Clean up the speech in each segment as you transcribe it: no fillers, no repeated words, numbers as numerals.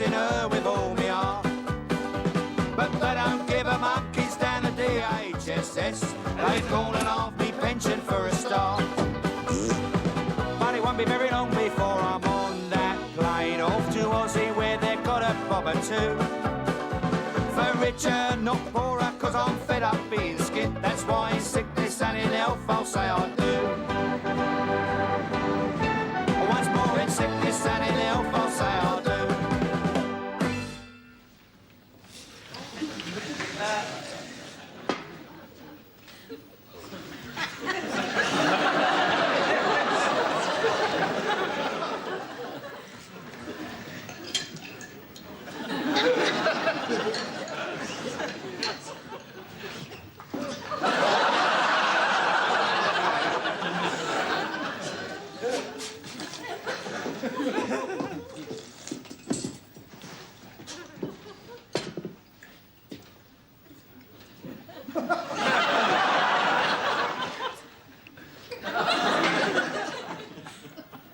kissing her with all my heart. But they don't give a monkeys down the DHSS. They've fallen off me pension for a start. But it won't be very long before I'm on that plane off to Aussie where they've got a bob or two. For richer, not poorer, cause I'm fed up being skint. That's why in sickness and in health I'll say I do. Once more in sickness and in health I'll say I do.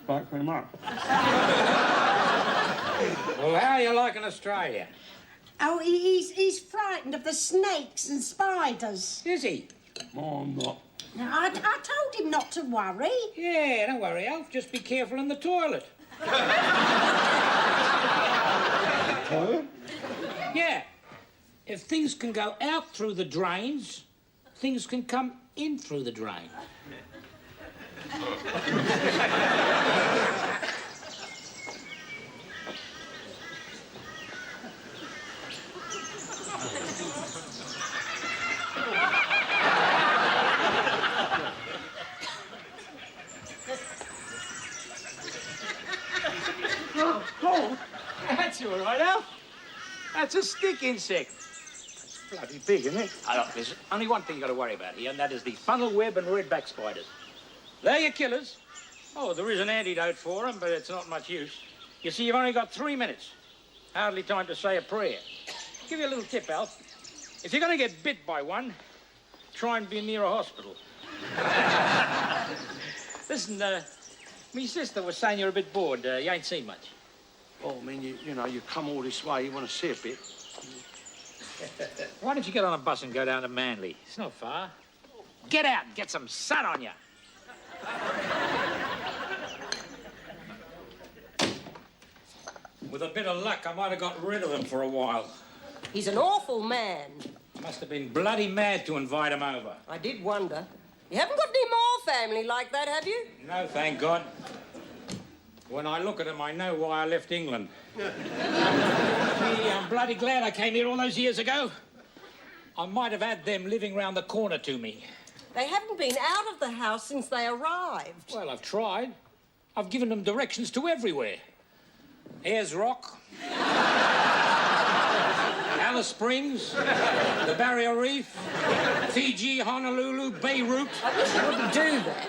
Back very much. Well, how are you liking Australia? Oh, he's frightened of the snakes and spiders. Is he? Oh, I'm not. Now, I told him not to worry. Yeah, don't worry, Alf. Just be careful in the toilet. Toilet? Yeah. If things can go out through the drains, things can come in through the drain. Oh, That's all right, Alf. That's a stick insect. it's bloody big, isn't it? Look, there's only one thing you've got to worry about here, and that is the funnel web and redback spiders. They're your killers. Oh, there is an antidote for them, but it's not much use. You see, you've only got 3 minutes. Hardly time to say a prayer. Give you a little tip, Alf. If you're going to get bit by one, try and be near a hospital. Listen, my sister was saying you're a bit bored. You ain't seen much. Oh, I mean, you know, you come all this way, you want to see a bit. Why don't you get on a bus and go down to Manly? It's not far. Get out and get some sun on you. With a bit of luck, I might have got rid of him for a while. He's an awful man. Must have been bloody mad to invite him over. I did wonder. You haven't got any more family like that, have you? No, thank God. When I look at him, I know why I left England. Gee, I'm bloody glad I came here all those years ago. I might have had them living round the corner to me. They haven't been out of the house since they arrived. Well, I've tried. I've given them directions to everywhere. Ayers Rock, Alice Springs, the Barrier Reef, Fiji, Honolulu, Beirut. I wish you wouldn't do that.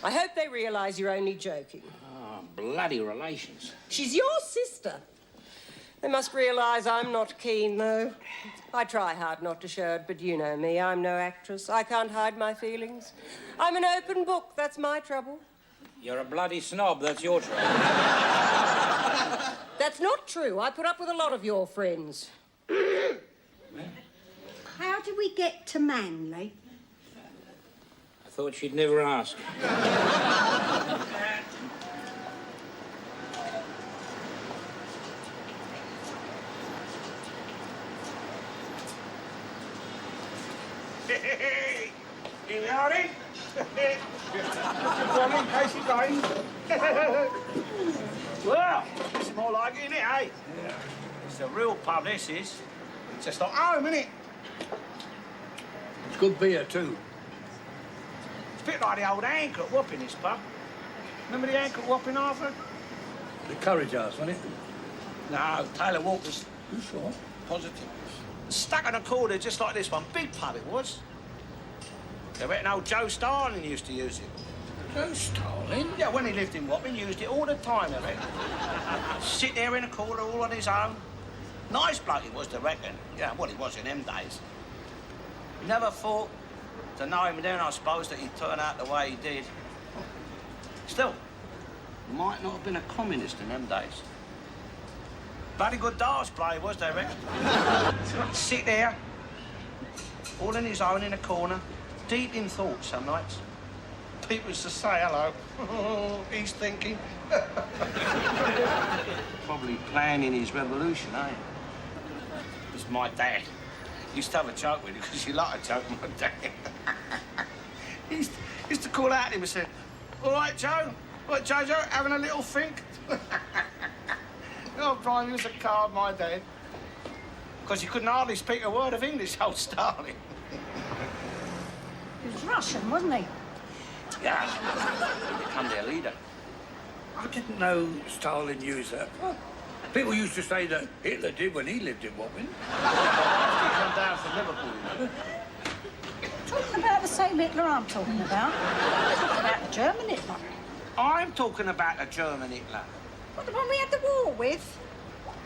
I hope they realise you're only joking. Oh, bloody relations. She's your sister. They must realise I'm not keen, though. I try hard not to show it, but you know me. I'm no actress. I can't hide my feelings. I'm an open book. That's my trouble. You're a bloody snob. That's your trouble. That's not true. I put up with a lot of your friends. How did we get to Manly? I thought she'd never ask. Here, Harry. One in case it rains. Well, it's more like it, isn't it, eh? Yeah. It's a real pub, this is. It's just like home, isn't it? It's good beer, too. It's a bit like the old Anklet Whopping, this pub. Remember the Anklet Whopping, Arthur? The Courage House, wasn't it? No, Taylor Walker's. You sure? Positive. Stuck on a corner just like this one. Big pub it was. They reckon old Joe Starling used to use it. Joe Starling? Yeah, when he lived in Wapping, used it all the time, I reckon. Sit there in a corner all on his own. Nice bloke he was, I reckon. Yeah, well, he was in them days. Never thought to know him then, I suppose, that he'd turn out the way he did. Still, he might not have been a communist in them days. Bloody good darts player was, they reckon. Sit there, all on his own in a corner, deep in thought some nights. People used to say hello. He's thinking. Probably planning his revolution, eh? It was my dad. Used to have a joke with him because he liked a joke, my dad. He used to call out at him and say, "All right, Joe? What, Jojo, having a little think?" Oh, Brian, he was a card, my dad. Because he couldn't hardly speak a word of English, old Stalin. He was Russian, wasn't he? Yeah, he became their leader. I didn't know Stalin used that. People used to say that Hitler did when he lived in Wapping. After he come down from Liverpool, you know. Talking about the same Hitler I'm talking about. I'm talking about the German Hitler. I'm talking about the German Hitler. What, the one we had the war with?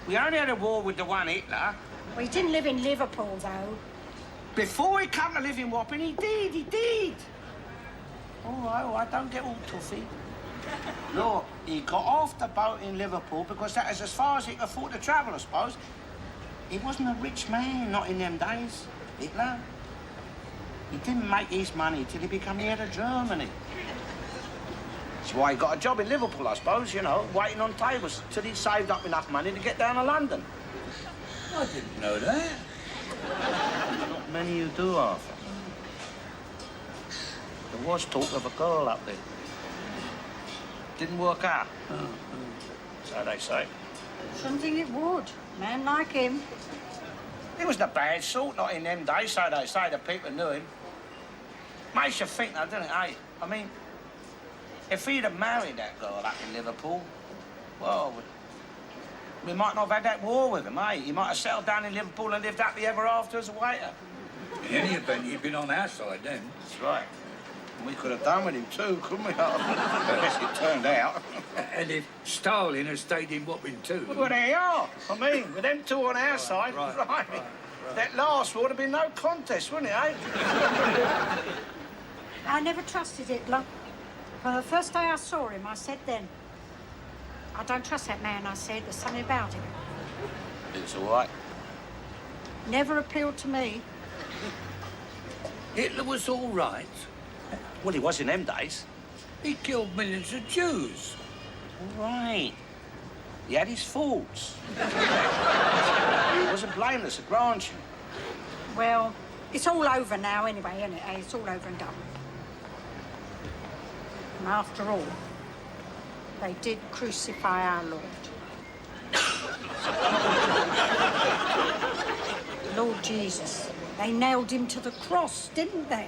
We only had a war with the one Hitler. Well, he didn't live in Liverpool, though. Before he come to live in Wapping, he did. All right, don't get all toughy. Look, he got off the boat in Liverpool because that is as far as he could afford to travel, I suppose. He wasn't a rich man, not in them days, Hitler. He didn't make his money till he became the head of Germany. That's why he got a job in Liverpool, I suppose, you know, waiting on tables till he'd saved up enough money to get down to London. I didn't know that. Not many who do, Arthur. There was talk of a girl up there. Didn't work out. So they say. Shouldn't think it would. Man like him. He wasn't a bad sort, not in them days, so they say. The people knew him. Makes you think, though, doesn't it, eh? I mean, if he'd have married that girl up in Liverpool, well, we might not have had that war with him, eh? He might have settled down in Liverpool and lived happily ever after as a waiter. In any event, he'd been on our side then. That's right. And we could have done with him too, couldn't we? Unless it turned out. And if Stalin had stayed in Wapping too. Well, there you are. I mean, with them two on our side, right. That last war would have been no contest, wouldn't it, eh? I never trusted Hitler. From the first day I saw him, I said then, I don't trust that man, I said. There's something about him. It's all right. Never appealed to me. Hitler was all right. Well, he was in them days. He killed millions of Jews. All right. He had his faults. He wasn't blameless, I grant you. Well, it's all over now anyway, isn't it? It's all over and done. And after all, they did crucify our Lord. Lord Jesus. They nailed him to the cross, didn't they?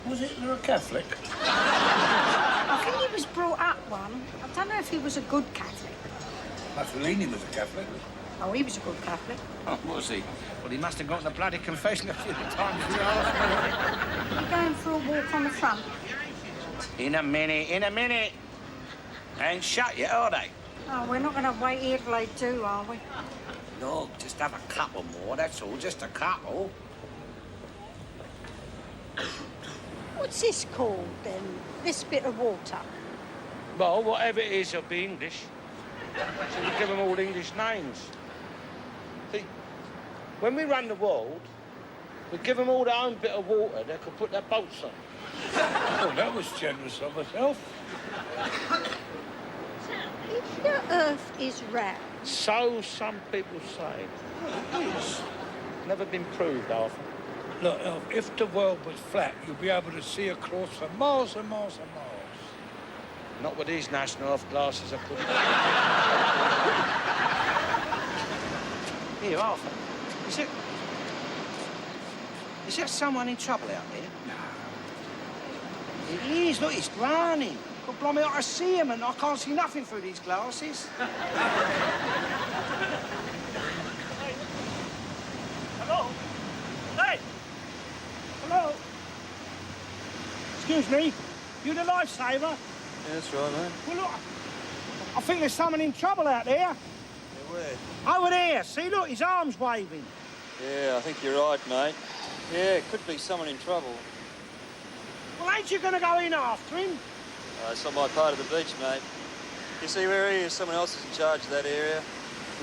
Was Hitler a Catholic? I think he was brought up one. I don't know if he was a good Catholic. Mussolini was a Catholic. Oh, he was a good Catholic. Oh, was he? Well, he must have gotten a bloody confession a few times. You're going for a walk on the front. In a minute. They ain't shut yet, are they? Oh, we're not going to wait here till they do, are we? Look, just have a couple more, that's all. Just a couple. What's this called, then? This bit of water? Well, whatever it is, it'll be English. So we give them all English names. See, when we run the world, we give them all their own bit of water they could put their boats on. Oh, that was generous of herself. If the Earth is round... So some people say. It is. Never been proved, Arthur. Look, if the world was flat, you'd be able to see across for miles and miles and miles. Not with these National Health glasses I put in. Here, Arthur. Is there someone in trouble out there? No. It is. Look, it's drowning. But blimey, I see him and I can't see nothing through these glasses. Hello? Hey! Hello? Excuse me? You the lifesaver? Yeah, that's right, mate. Well, look, I think there's someone in trouble out there. Yeah, where? Over there. See, look, his arm's waving. Yeah, I think you're right, mate. Yeah, it could be someone in trouble. Well, ain't you going to go in after him? It's on my part of the beach, mate. You see where he is? Someone else is in charge of that area.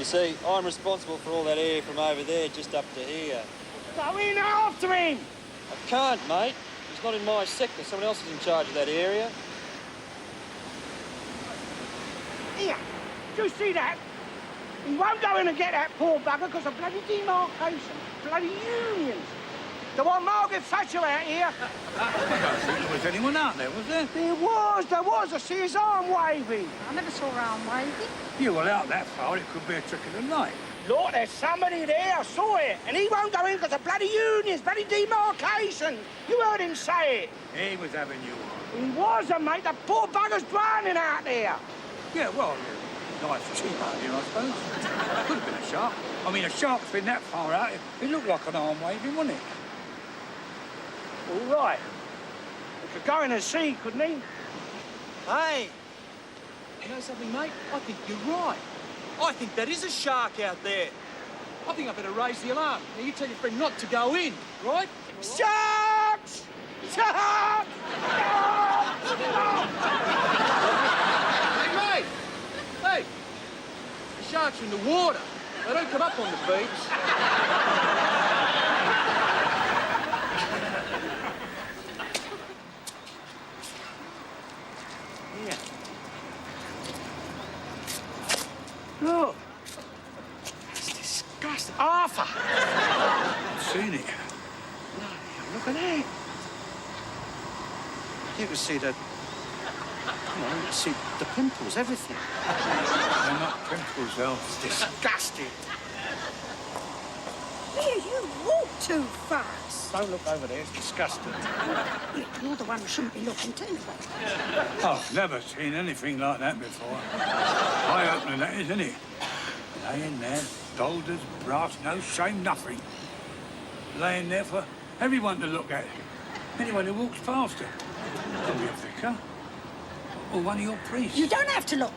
You see, I'm responsible for all that air from over there just up to here. Go in after him! I can't, mate. He's not in my sector. Someone else is in charge of that area. Here, do you see that? He won't go in and get that poor bugger because of bloody demarcation, bloody unions. They want Margaret Thatcher out here. I don't think there was anyone out there, was there? There was. I see his arm waving. I never saw her arm waving. You well out that far, it could be a trick of the light. Look, there's somebody there, I saw it. And he won't go in because of bloody unions, bloody demarcation. You heard him say it. He was having you on. He wasn't, mate. The poor bugger's drowning out there. Yeah, well, nice cheap out here, I suppose. Could have been a shark. I mean, a shark's been that far out, it looked like an arm waving, wouldn't it? All right. He could go in and see, couldn't he? Hey, you know something, mate? I think you're right. I think that is a shark out there. I think I better raise the alarm. Now, you tell your friend not to go in, right? Sharks! Sharks! Hey, mate! Hey! The sharks are in the water. They don't come up on the beach. Look. It's disgusting. Arthur! I've seen it. Look at that. You can see the... You know, you can see the pimples, everything. They're not pimples, though. It's disgusting. Here, you walk too fast. Don't look over there, it's disgusting. You're the one who shouldn't be looking too. I've never seen anything like that before. Eye-opening, that is, isn't it? Laying there, dulled as brass, no shame, nothing. Laying there for everyone to look at. Anyone who walks past her. Could be a vicar. Or one of your priests. You don't have to look.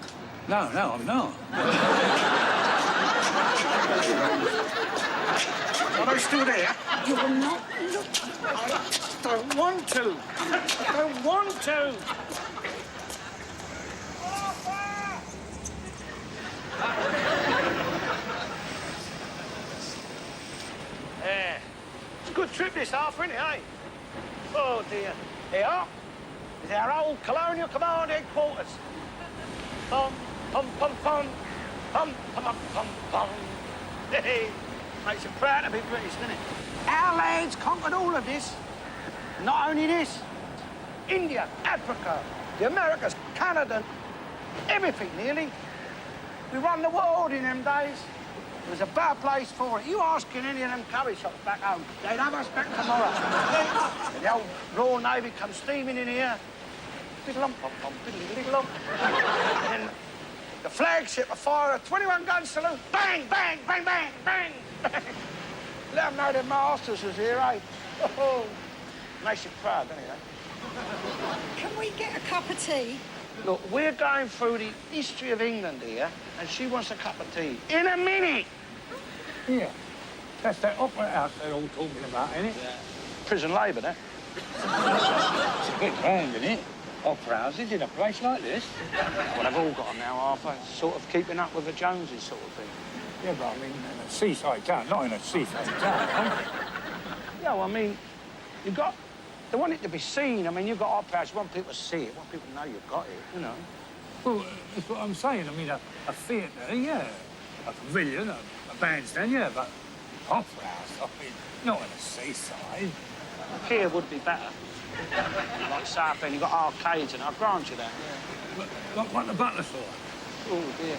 No, I'm not. Are they still there? You will not look. I don't want to. I don't want to. Yeah. It's a good trip this, Arthur, isn't it, eh? Oh, dear. Here is our old Colonial Command headquarters. Pum, pum, pum, pum. Pum, pum, pum, pum, pum. Hey, makes you proud to be British, doesn't it? Our lads conquered all of this. Not only this, India, Africa, the Americas, Canada, everything nearly. We run the world in them days. It was a bad place for it. You ask in any of them curry shops back home, they'd have us back tomorrow. The old Royal Navy comes steaming in here. Biddle-lump, bum, bum, biddle-lump. And then the flagship will fire a 21-gun salute. Bang, bang, bang, bang, bang, bang. Let them know their masters was here, eh? Oh, makes you proud, doesn't it, eh? Can we get a cup of tea? Look, we're going through the history of England here, and she wants a cup of tea. In a minute! Yeah. That's that opera house they're all talking about, isn't it? Yeah. Prison labour, that. It's a bit grand, isn't it? Opera houses in a place like this. Well, they've all got them now, Arthur. It's sort of keeping up with the Joneses sort of thing. Yeah, but I mean, in a seaside town, not in a seaside town, huh? Yeah, well, I mean, you've got... They want it to be seen. I mean, you've got opera houses, you want people to see it, you want people to know you've got it, you know. Well, that's what I'm saying. I mean, a theatre, yeah. A pavilion, a bandstand, yeah, but opera house, I mean, not in a seaside. Here would be better. Like Southend, you've got arcades and I'll grant you that. Like what the Butler for? Oh, dear.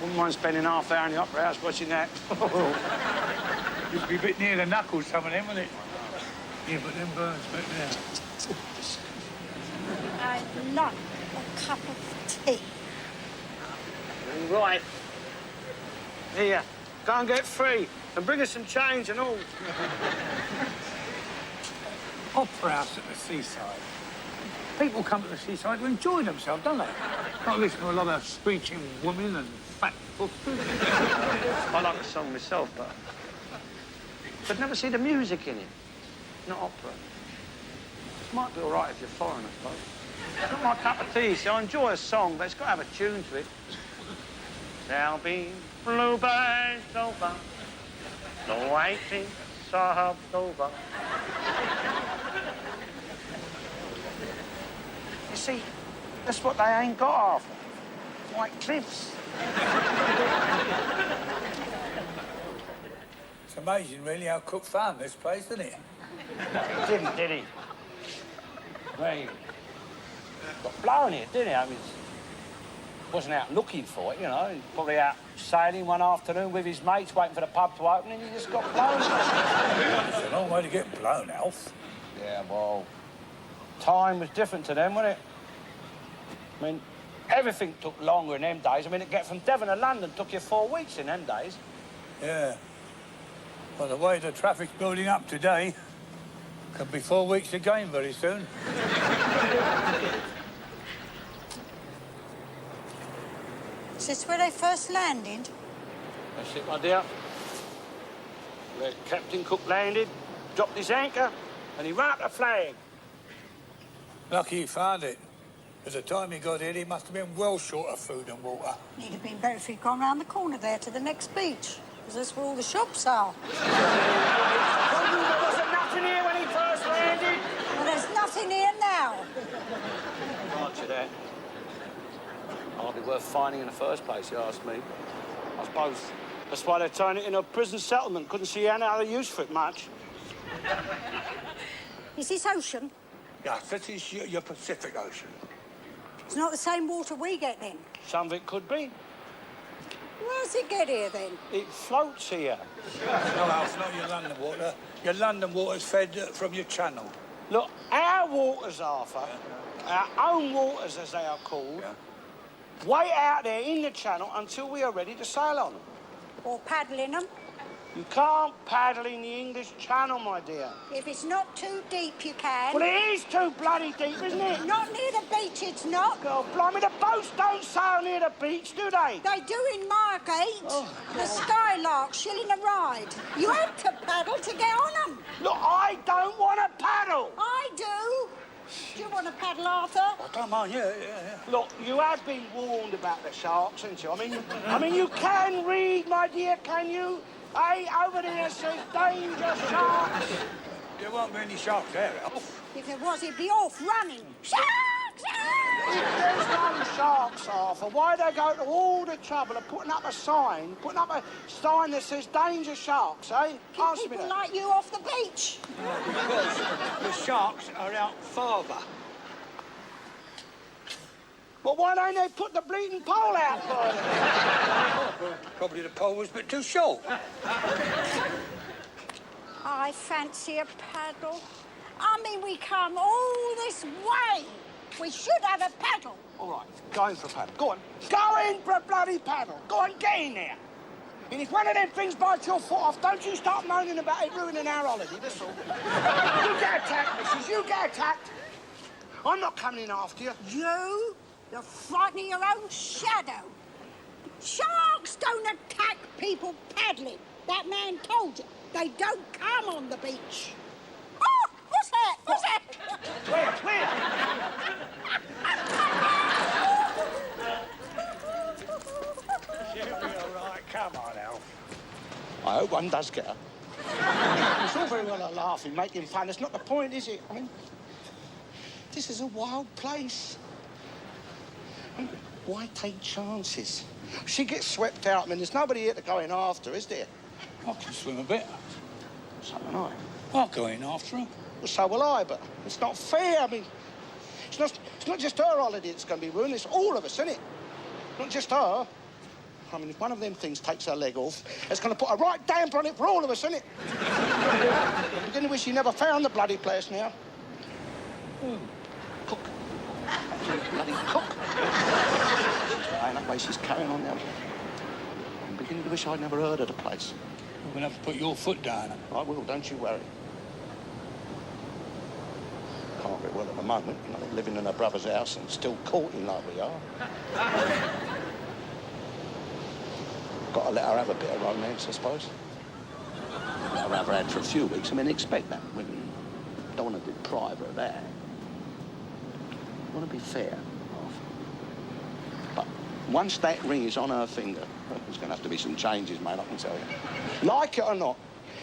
Wouldn't mind spending half an hour in the opera house watching that. You'd be a bit near the knuckles, some of them, wouldn't it? Yeah, but them birds back there. I'd like a cup of tea. All right. Here, go and get free and bring us some change and all. Opera house at the seaside. People come to the seaside to enjoy themselves, don't they? Not listen to a lot of screeching women and fat footers. I like the song myself, but I'd never see the music in it. Not opera. Might be all right if you're foreign, I suppose. It's not my cup of tea, so I enjoy a song, but it's got to have a tune to it. There'll be bluebirds over the 18th of October. You see, that's what they ain't got after. White cliffs. It's amazing, really, how Cook found this place, isn't it? Didn't, did he? Well, he got blown here, didn't he? I mean, wasn't out looking for it, you know. He probably out sailing one afternoon with his mates, waiting for the pub to open, and he just got blown. It's a long way to get blown, Alf. Yeah, well, time was different to them, wasn't it? I mean, everything took longer in them days. I mean, to get from Devon to London took you 4 weeks in them days. Yeah. Well, the way the traffic's building up today, could be 4 weeks again very soon. Is this where they first landed? That's it, my dear. Where Captain Cook landed, dropped his anchor, and he ran up the flag. Lucky he found it. By the time he got in, he must have been well short of food and water. It'd have been better if he'd gone round the corner there to the next beach, because that's where all the shops are. There wasn't nothing here when he first landed. Well, there's nothing here now. Roger that. Hardly worth finding in the first place, you ask me. I suppose that's why they turned it into a prison settlement. Couldn't see any other use for it much. Is this ocean? Yes, this is your Pacific Ocean. It's not the same water we get then. Some of it could be. Where does it get here then? It floats here. No, Alf, not your London water. Your London water's fed from your channel. Look, our waters, Arthur, our own waters as they are called, wait out there in the channel until we are ready to sail on them. Or paddling them? You can't paddle in the English Channel, my dear. If it's not too deep, you can. Well, it is too bloody deep, isn't it? Not near the beach, it's not. God, blimey, the boats don't sail near the beach, do they? They do in Margate. The Skylark, shilling a ride. You had to paddle to get on them. Look, I don't want to paddle. I do. Do you want to paddle, Arthur? I don't mind, yeah. Look, you have been warned about the sharks, haven't you? I mean, you can read, my dear, can you? Hey, over there says danger sharks. There won't be any sharks there, Alf. If there was, he'd be off running. Sharks! Sharks! If there's no sharks, Arthur, why they go to all the trouble of putting up a sign that says danger sharks, eh? Keep Answer me people that. like you off the beach. Because the sharks are out farther. Well, why don't they put the bleeding pole out further? Probably the pole was a bit too short. I fancy a paddle. I mean, we come all this way. We should have a paddle. All right, go in for a paddle. Go on. Go in for a bloody paddle. Go on, get in there. And if one of them things bites your foot off, don't you start moaning about it ruining our holiday, that's all. You get attacked, missus, you get attacked. I'm not coming in after you. You? You're frightening your own shadow. Sharks don't attack people paddling. That man told you. They don't come on the beach. Oh, what's that? What's that? Where? She'll be all right. Come on, Alf. I hope one does get her. It's all very well a laughing, making fun. That's not the point, is it? I mean, this is a wild place. I mean, why take chances? She gets swept out. I mean, there's nobody here to go in after, is there? I can swim a bit. So can I. I'll go in after her. Well, so will I, but it's not fair. I mean, it's not just her holiday that's going to be ruined. It's all of us, isn't it? Not just her. I mean, if one of them things takes her leg off, it's going to put a right damper on it for all of us, isn't it? I'm beginning to wish you never found the bloody place now. Cook. Bloody Cook. Ain't that way she's carrying on now. I'm beginning to wish I'd never heard of the place. You're going to have to put your foot down. I will, don't you worry. Can't very well at the moment, you know, living in her brother's house and still courting like we are. Got to let her have a bit of romance, I suppose. I've rather had for a few weeks. I mean, expect that. Women don't want to deprive her of that. I want to be fair, Arthur. But Once that ring is on her finger, there's going to have to be some changes, mate, I can tell you. Like it or not,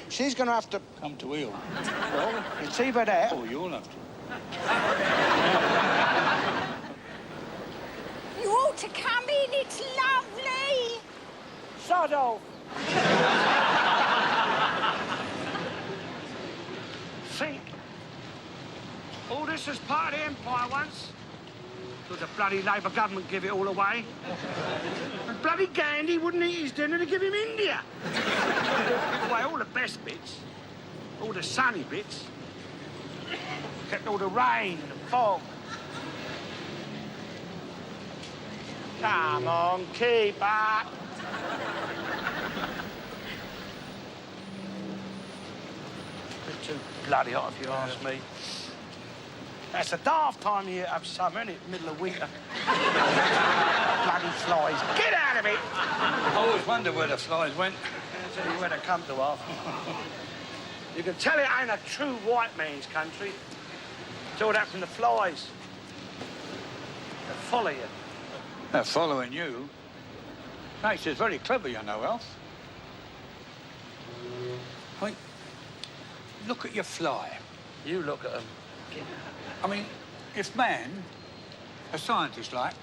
she's going to have to... Come to heel. Well, it's either that... Oh, you'll have to. You ought to come in, it's lovely. Sod off. See? All this was part of the empire once. Till the bloody Labour government give it all away. And bloody Gandhi wouldn't eat his dinner to give him India. Give away all the best bits, all the sunny bits. Kept all the rain and the fog. Come on, keep up. Bit too bloody hot if you ask me. That's a daft time of year to have summer, isn't it? Middle of winter. Bloody flies. Get out of it! I always wonder where the flies went. I'll tell you where they come to half. You can tell it ain't a true white man's country. It's all that from the flies. They follow you. They're following you. Nature's very clever, you know, Alf. I mean, look at your fly. You look at them. I mean, if man, a scientist like,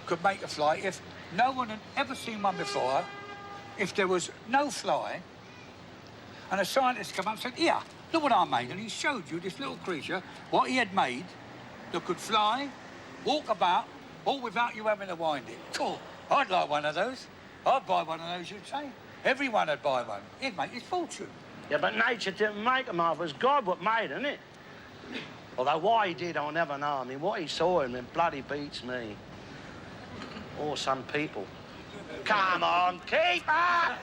could make a fly, if no one had ever seen one before, if there was no fly, and a scientist come up and said, here, look what I made, and he showed you this little creature, what he had made, that could fly, walk about, all without you having to wind it. Cool. I'd like one of those. I'd buy one of those, you'd say. Everyone would buy one. He'd make his fortune. Yeah, but nature didn't make them, Arthur. It was God what made them, innit? Although why he did, I'll never know. I mean, what he saw in them bloody beats me. Or some people. Come on, keep up!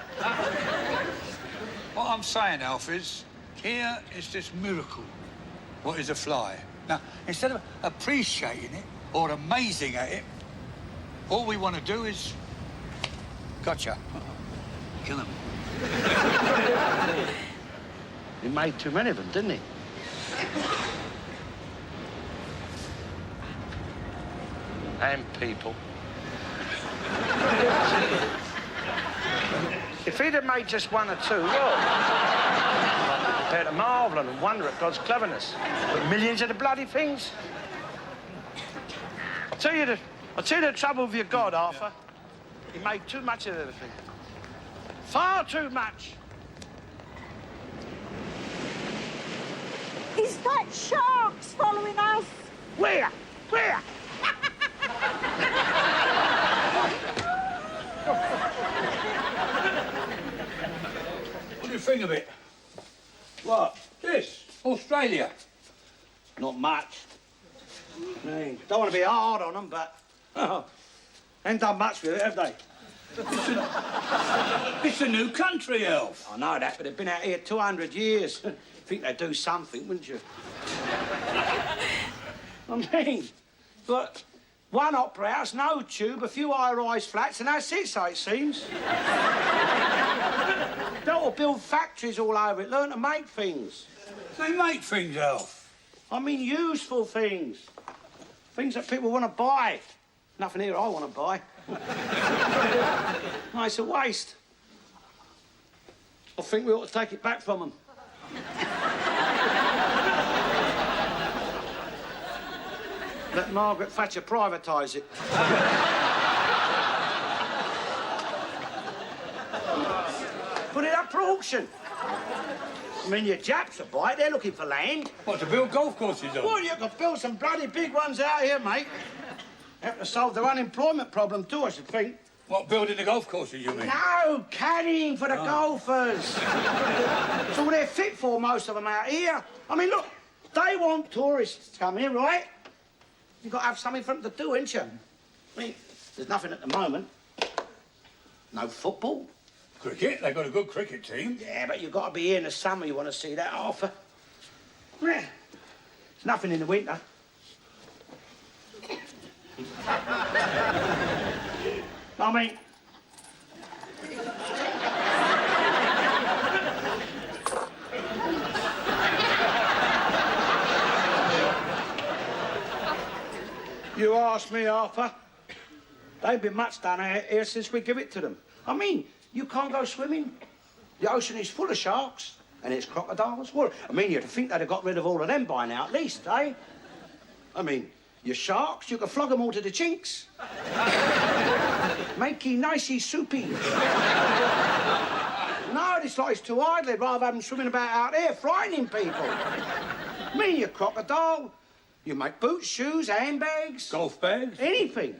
What I'm saying, Alf, is here is this miracle. What is a fly? Now, instead of appreciating it or amazing at it, all we want to do is... Gotcha. Kill him. He made too many of them, didn't he? And people. If he'd have made just one or two, well, prepare to marvel and wonder at God's cleverness. But millions of the bloody things. I'll tell you the trouble with your God, Arthur. He made too much of everything. Far too much. Is that sharks following us? Where? Where? What do you think of it? What? This, Australia. Not much. I mean, don't want to be hard on them, but... ain't done much with it, have they? It's a new country, Alf. I know that, but they've been out here 200 years. Think they'd do something, wouldn't you? I mean, but one opera house, no tube, a few high-rise flats, and that's it, so it seems. They ought to build factories all over it, learn to make things. They make things, Alf. I mean, useful things. Things that people want to buy. Nothing here I want to buy. No, it's a waste. I think we ought to take it back from them. Let Margaret Thatcher privatise it. Put it up for auction. I mean, your Japs will buy it. They're looking for land. What, to build golf courses on? Well, you could build some bloody big ones out here, mate. Have to solve their unemployment problem, too, I should think. What, building the golf courses, you mean? No, caddying for the golfers. That's all they're fit for, most of them out here. I mean, look, they want tourists to come here, right? You've got to have something for them to do, ain't you? I mean, there's nothing at the moment. No football. Cricket? They've got a good cricket team. Yeah, but you've got to be here in the summer. You want to see that, Arthur. Yeah. There's nothing in the winter. I mean... You asked me, Arthur. They've been much done here since we give it to them. I mean, you can't go swimming. The ocean is full of sharks, and it's crocodiles. Well, I mean, you'd think they'd have got rid of all of them by now, at least, eh? I mean, your sharks, you could flog them all to the chinks. Makey, nicey, soupy. No, this lot is too idle. They'd rather have them swimming about out here, frightening people. I mean, your crocodile, you make boots, shoes, handbags. Golf bags? Anything.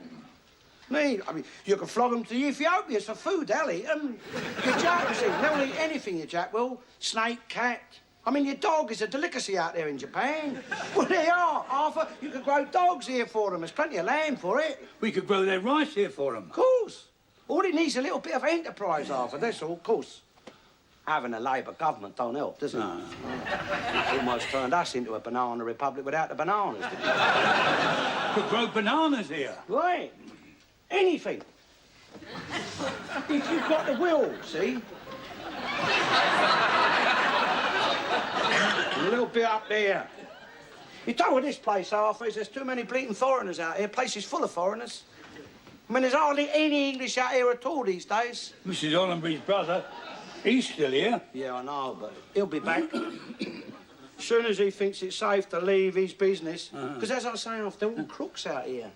I mean, you can flog them to the Ethiopians for food, they'll eat them. Your jack, see, they'll eat anything, your jack will. Snake, cat. I mean, your dog is a delicacy out there in Japan. Well, they are, Arthur. You could grow dogs here for them. There's plenty of land for it. We could grow their rice here for them. Of course. All it needs is a little bit of enterprise, Arthur, that's all, of course. Having a Labour government don't help, does it? No. It's almost turned us into a banana republic without the bananas, didn't it? Could grow bananas here. Right. Anything. If you've got the will, see? A little bit up there. You know what this place, Arthur, is there's too many bleating foreigners out here. Place is full of foreigners. I mean, there's hardly any English out here at all these days. Mrs. Hollenbury's brother, he's still here. Yeah, I know, but he'll be back. As soon as he thinks it's safe to leave his business. Because as I was saying, they're all crooks out here.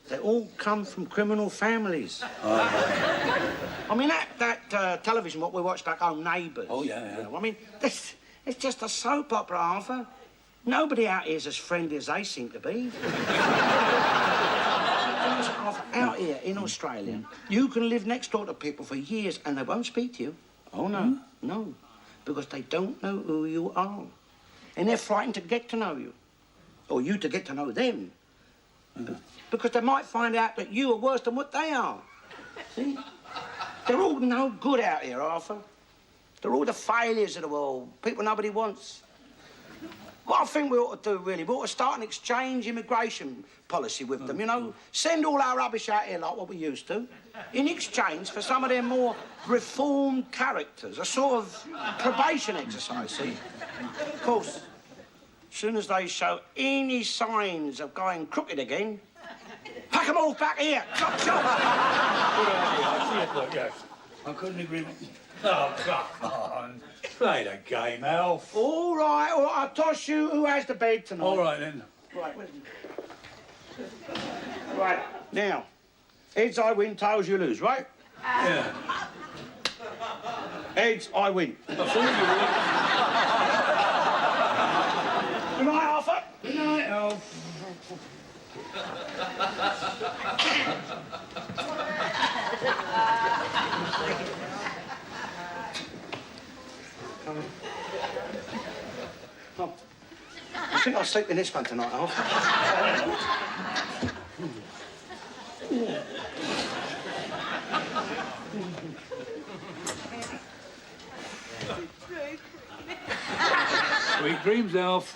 They all come from criminal families. I mean, that television, what we watch back home, Neighbours. Oh, yeah. I mean, it's just a soap opera, Arthur. Nobody out here's as friendly as they seem to be. Out here in Australia, you can live next door to people for years and they won't speak to you. Oh, no, no. Because they don't know who you are. And they're frightened to get to know you. Or you to get to know them. Because they might find out that you are worse than what they are. See? They're all no good out here, Arthur. They're all the failures of the world, people nobody wants. What I think we ought to do, really, we ought to start an exchange immigration policy with them, you know? Send all our rubbish out here like what we used to, in exchange for some of their more reformed characters, a sort of probation exercise, see? Of course, as soon as they show any signs of going crooked again, pack them all back here. Chop, chop. Good idea. Yes. I couldn't agree with you. Oh, come on. Play the game, Alf. All right, I'll toss you who has the bed tonight. All right, then. Right, now, heads I win, tails you lose, right? Yeah. Heads I win. I thought Good night, Arthur. you would. Good night, Alf. Oh. I think I'll sleep in this one tonight, Arthur. Sweet dreams, Alf.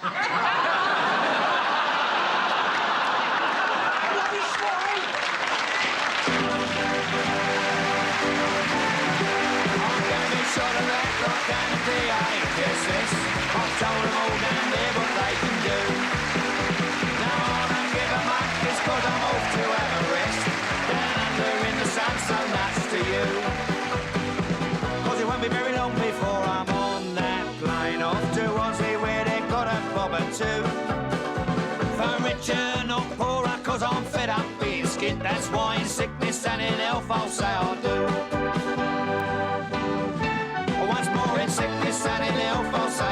I've told them all down there what they can do. Now I don't give a muck, it's 'cause I'm off to have a rest. Down under in the sun, so nuts to you. 'Cause it won't be very long before I'm on that plane off to Aussie where they've got a bob or two. For richer, not poorer, 'cause I'm fed up being skint. That's why in sickness and in health I'll say I do. Once more in sickness and in health I'll say